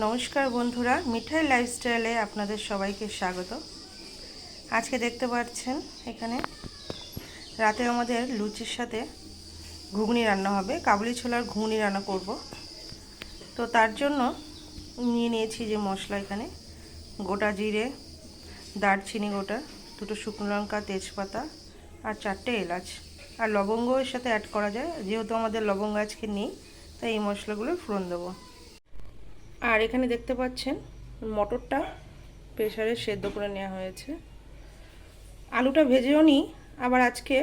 নমস্কার বন্ধুরা, মিঠাই লাইফস্টাইলে আপনাদের সবাইকে স্বাগত। আজকে দেখতে পাচ্ছেন এখানে রাতে আমাদের লুচির সাথে ঘুগনি রান্না হবে, কাবুলি ছোলার ঘুগনি রান্না করব। তো তার জন্য নিয়ে নিয়েছি যে মশলা, এখানে গোটা জিরে, দারচিনি গোটা, দুটো শুকনো লঙ্কা, তেজপাতা আর 4টে এলাচ, আর লবঙ্গ এর সাথে অ্যাড করা যায়। যেহেতু আমাদের লবঙ্গ আজকে নেই, তাই এই মশলাগুলো ফোড়ন দেবো। আর এখানে দেখতে পাচ্ছেন মটরটা প্রেসারে সেদ্ধ করে নেওয়া হয়েছে। আলুটা ভেজেও নিই, আবার আজকে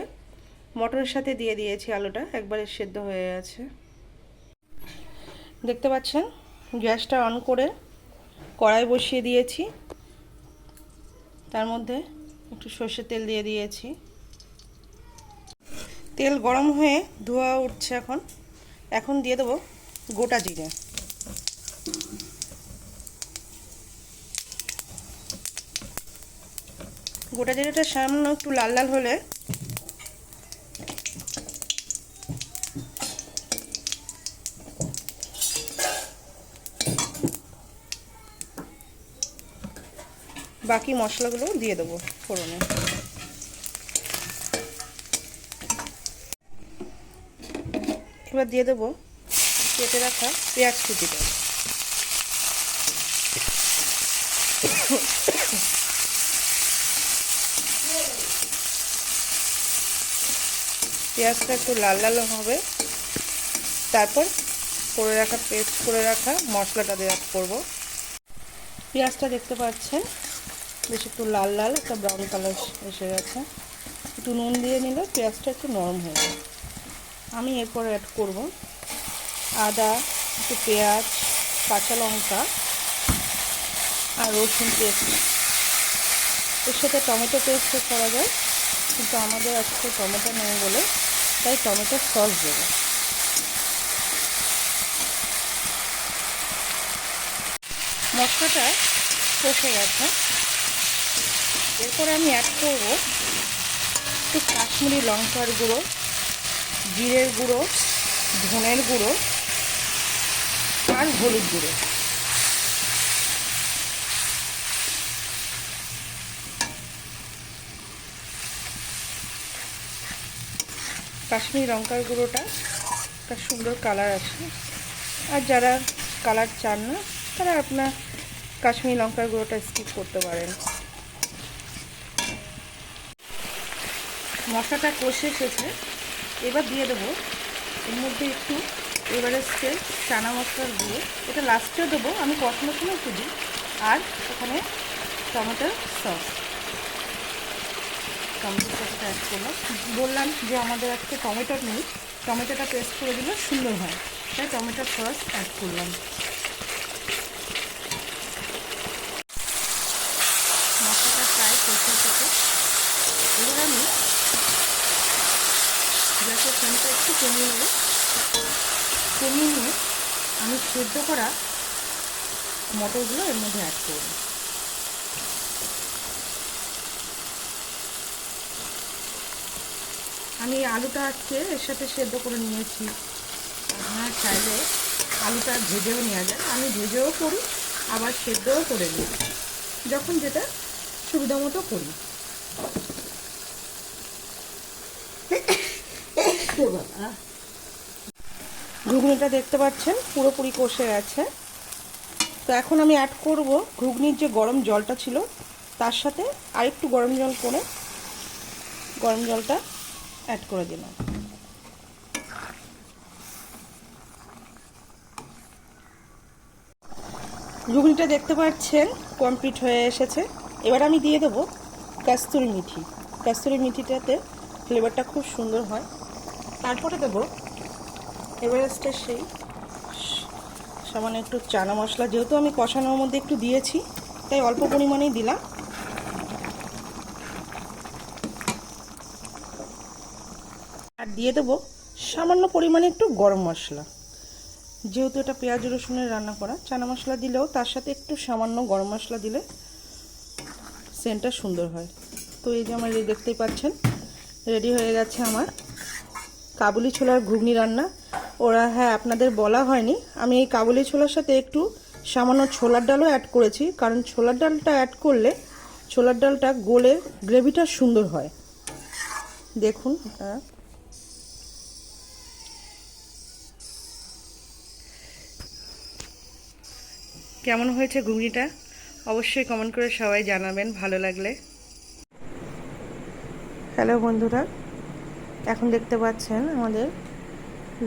মটরের সাথে দিয়ে দিয়েছি, আলুটা একবারে সেদ্ধ হয়ে গেছে। দেখতে পাচ্ছেন গ্যাসটা অন করে কড়াই বসিয়ে দিয়েছি, তার মধ্যে একটু সর্ষের তেল দিয়ে দিয়েছি। তেল গরম হয়ে ধোঁয়া উঠছে, এখন দিয়ে দেবো গোটা জিরে। গোটা জিরেটা সামান্য একটু লাল লাল হলে বাকি মশলাগুলো দিয়ে দেবো ফোড়নে। এবার দিয়ে দেবো কেটে রাখা পেঁয়াজ কুচিটা। পেঁয়াজটা একটু লাল লাল হবে, তারপর পেস্ট করে রাখা মশলাটা দিয়ে অ্যাড করবো। পেঁয়াজটা দেখতে পাচ্ছেন বেশ একটু লাল লাল, একটা ব্রাউন কালার এসে গেছে। একটু নুন দিয়ে নিলে পেঁয়াজটা একটু নরম হয়ে যায়। আমি এরপর অ্যাড করব আদা, একটু পেঁয়াজ, কাঁচা লঙ্কা আর রসুন পেস্ট। এর সাথে টমেটো পেস্টও করা যায়, কিন্তু আমাদের আজকে টমেটো নেই বলে তাই টমেটো সস দেবো। মশলাটা কষে গেছে, এরপরে আমি অ্যাড করব একটু কাশ্মীরি লঙ্কার গুঁড়ো, জিরের গুঁড়ো, ধনের গুঁড়ো আর হলুদ গুঁড়ো। কাশ্মীরি লঙ্কার গুঁড়োটা একটা সুন্দর কালার আসে, আর যারা কালার চান না তারা আপনার কাশ্মীরি লঙ্কার গুঁড়োটা স্কিপ করতে পারেন। মশলাটা কষে এসেছে, এবার দিয়ে দেবো এর মধ্যে একটু এভারেস্টের চানা মশলার গুঁড়ো। এটা লাস্টেও দেবো, আমি কষানোর সময় একটু দিই। আর ওখানে টমেটোর সস, টমেটোর সসটা অ্যাড করলাম। বললাম যে আমাদের আজকে টমেটো নেই, টমেটোটা পেস্ট করে দিলে সুন্দর হয়, তাই টমেটোর সস অ্যাড করলাম। মশলাটা প্রায় কষে এসেছে, এবার আমি গ্যাসের ফ্লেমটা একটু কমিয়ে নেব। কমিয়ে নিয়ে আমি সেদ্ধ করা মটরগুলো এর মধ্যে অ্যাড করব। আমি আলুটা আজকে এর সাথে সেদ্ধ করে নিয়েছি। আপনারা চাইলে আলুটা ভেজেও নেওয়া যায়, আমি ভেজেও করি আবার সেদ্ধও করে নিই, যখন যেটা সুবিধা মতো করি। ঘুগনিটা দেখতে পাচ্ছেন পুরোপুরি কষে গেছে। তো এখন আমি অ্যাড করব ঘুগনির যে গরম জলটা ছিল তার সাথে আরেকটু গরম জল করে গরম জলটা অ্যাড করে দিলাম। ঘুগনিটা দেখতে পাচ্ছেন কমপ্লিট হয়ে এসেছে। এবার আমি দিয়ে দেবো কস্তুরি মেথি। কস্তুরি মেথিটাতে ফ্লেভারটা খুব সুন্দর হয়। তারপরে দেবো এভারেস্টের সেই সামান্য একটু চানা মশলা, যেহেতু আমি কষানোর মধ্যে একটু দিয়েছি তাই অল্প পরিমাণেই দিলাম। আর দিয়ে দেবো সামান্য পরিমাণে একটু গরম মশলা। যেহেতু এটা পেঁয়াজ রসুনের রান্না করা, চানা মশলা দিলেও তার সাথে একটু সামান্য গরম মশলা দিলে সেন্টটা সুন্দর হয়। তো এই যে আমার দেখতেই পাচ্ছেন রেডি হয়ে গেছে আমার কাবুলি ছোলার ঘুগনি রান্না। হ্যাঁ, আপনাদের বলা হয়নি, আমি এই কাবুলি ছোলার সাথে একটু সামান্য ছোলার ডালও অ্যাড করেছি, কারণ ছোলার ডালটা অ্যাড করলে ছোলার ডালটা গলে গ্রেভিটা সুন্দর হয়। দেখুন কেমন হয়েছে ঘুগনিটা, অবশ্যই কমেন্ট করে সবাই জানাবেন ভালো লাগলে। হ্যালো বন্ধুরা, এখন দেখতে পাচ্ছেন আমাদের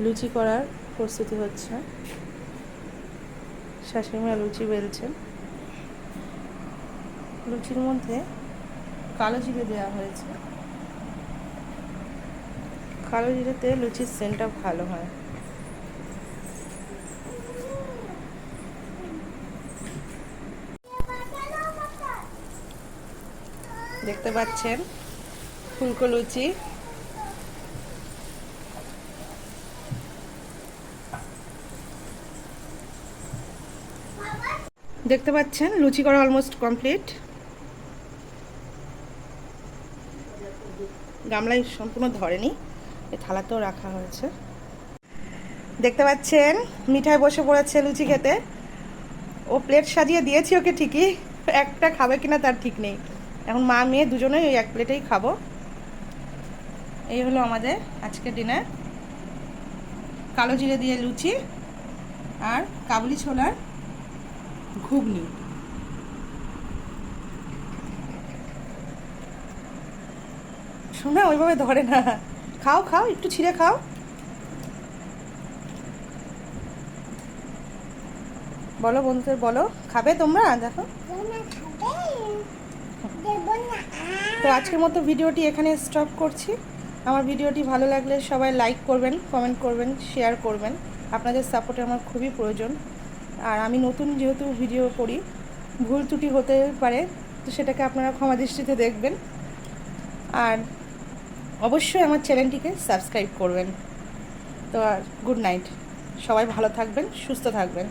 লুচি করার প্রস্তুতি হচ্ছে। শাশুড়িমা লুচি বেলছেন। লুচির মধ্যে কালো জিরে দেওয়া হয়েছে। কালো জিরেতে লুচির সেন্টটা ভালো হয়। দেখতে পাচ্ছেন ফুলকো লুচি। দেখতে পাচ্ছেন লুচি করা অলমোস্ট কমপ্লিট। গামলায় সম্পূর্ণ ধরেনি, এই থালাতেও রাখা হয়েছে। দেখতে পাচ্ছেন মিঠাই বসে পড়েছে লুচি খেতে। ও প্লেট সাজিয়ে দিয়েছি ওকে ঠিকই, একটা খাবে কিনা তার ঠিক নেই। এখন মা মেয়ে দুজনেই ওই এক প্লেটেই খাবো। এই হলো আমাদের আজকের ডিনার, কালো জিরে দিয়ে লুচি আর কাবুলি ছোলার ঘুগনি। শোনা ওইভাবে ধরে না, খাও খাও, একটু ছিঁড়ে খাও। বলো বন্ধুদের, বলো খাবে তোমরা? দেখো তো আজকের মতো ভিডিওটি এখানে স্টপ করছি। আমার ভিডিওটি ভালো লাগলে সবাই লাইক করবেন, কমেন্ট করবেন, শেয়ার করবেন। আপনাদের সাপোর্টে আমার খুবই প্রয়োজন। আর আমি নতুন যেহেতু ভিডিও করি, ভুল ত্রুটি হতে পারে, তো সেটাকে আপনারা ক্ষমা দৃষ্টিতে দেখবেন। আর অবশ্যই আমার চ্যানেলটিকে সাবস্ক্রাইব করবেন। তো আর গুড নাইট, সবাই ভালো থাকবেন, সুস্থ থাকবেন।